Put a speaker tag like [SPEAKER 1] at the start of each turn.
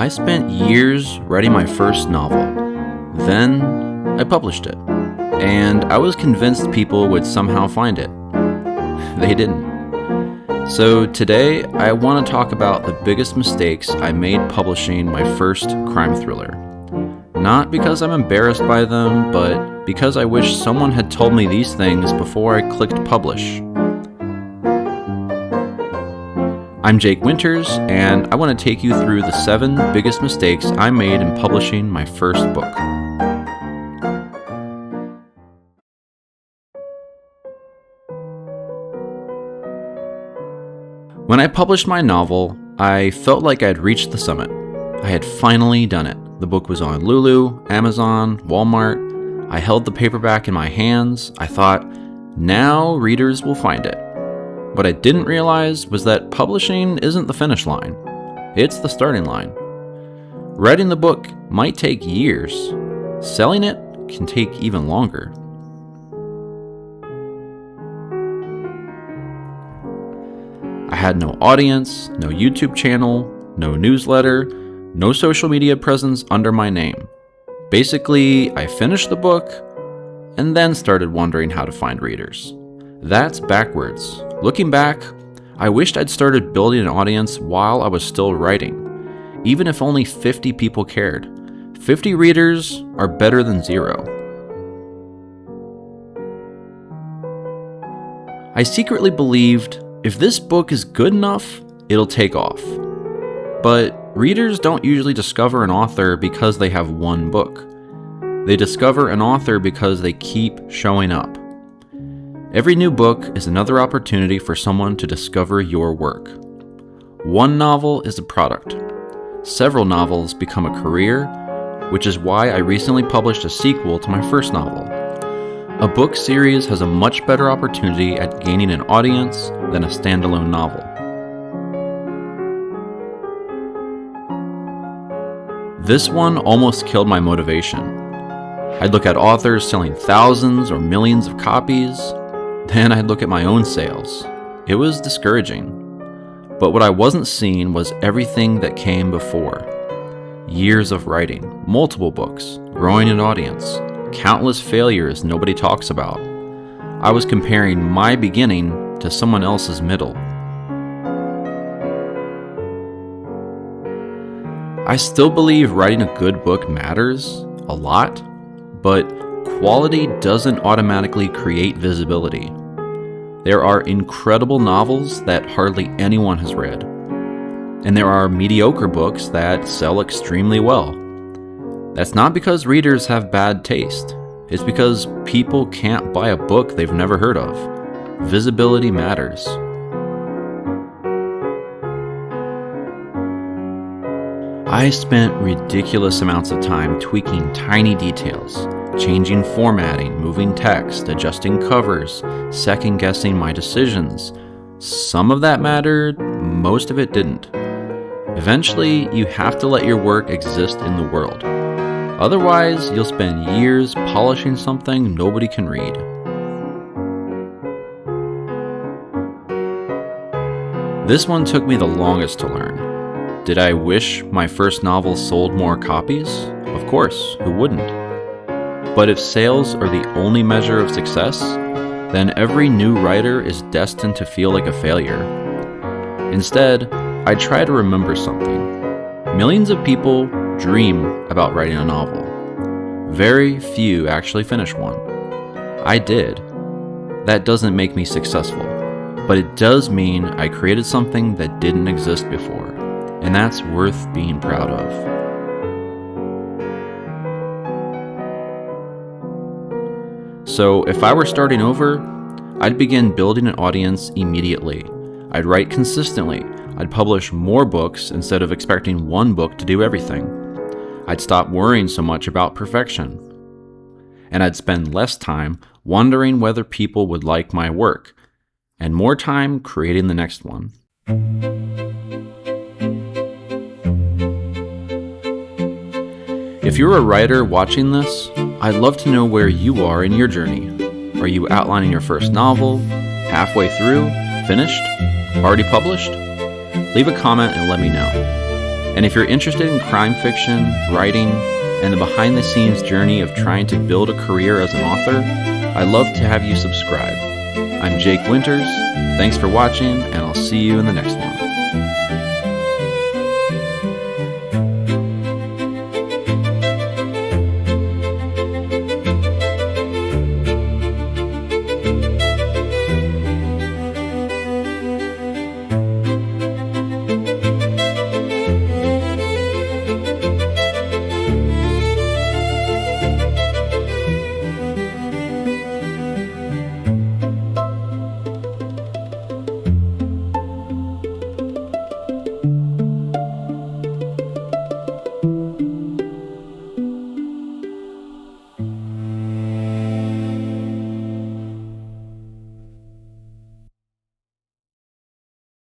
[SPEAKER 1] I spent years writing my first novel. Then I published it, and I was convinced people would somehow find it. They didn't. So today, I want to talk about the biggest mistakes I made publishing my first crime thriller. Not because I'm embarrassed by them, but because I wish someone had told me these things before I clicked publish. I'm Jake Winters, and I want to take you through the 7 biggest mistakes I made in publishing my first book. When I published my novel, I felt like I'd reached the summit. I had finally done it. The book was on Lulu, Amazon, Walmart. I held the paperback in my hands. I thought, now readers will find it. What I didn't realize was that publishing isn't the finish line. It's the starting line. Writing the book might take years. Selling it can take even longer. I had no audience, no YouTube channel, no newsletter, no social media presence under my name. Basically, I finished the book and then started wondering how to find readers. That's backwards. Looking back, I wished I'd started building an audience while I was still writing, even if only 50 people cared. 50 readers are better than 0. I secretly believed if this book is good enough, it'll take off. But readers don't usually discover an author because they have one book. They discover an author because they keep showing up. Every new book is another opportunity for someone to discover your work. One novel is a product. Several novels become a career, which is why I recently published a sequel to my first novel. A book series has a much better opportunity at gaining an audience than a standalone novel. This one almost killed my motivation. I'd look at authors selling thousands or millions of copies. Then I'd look at my own sales. It was discouraging. But what I wasn't seeing was everything that came before. Years of writing, multiple books, growing an audience, countless failures nobody talks about. I was comparing my beginning to someone else's middle. I still believe writing a good book matters a lot, but quality doesn't automatically create visibility. There are incredible novels that hardly anyone has read, and there are mediocre books that sell extremely well. That's not because readers have bad taste. It's because people can't buy a book they've never heard of. Visibility matters. I spent ridiculous amounts of time tweaking tiny details, changing formatting, moving text, adjusting covers, second-guessing my decisions. Some of that mattered, most of it didn't. Eventually, you have to let your work exist in the world. Otherwise, you'll spend years polishing something nobody can read. This one took me the longest to learn. Did I wish my first novel sold more copies? Of course, who wouldn't? But if sales are the only measure of success, then every new writer is destined to feel like a failure. Instead, I try to remember something. Millions of people dream about writing a novel. Very few actually finish one. I did. That doesn't make me successful, but it does mean I created something that didn't exist before, and that's worth being proud of. So if I were starting over, I'd begin building an audience immediately. I'd write consistently. I'd publish more books instead of expecting one book to do everything. I'd stop worrying so much about perfection. And I'd spend less time wondering whether people would like my work, and more time creating the next one. If you're a writer watching this, I'd love to know where you are in your journey. Are you outlining your first novel? Halfway through? Finished? Already published? Leave a comment and let me know. And if you're interested in crime fiction, writing, and the behind-the-scenes journey of trying to build a career as an author, I'd love to have you subscribe. I'm Jake Winters. Thanks for watching, and I'll see you in the next one.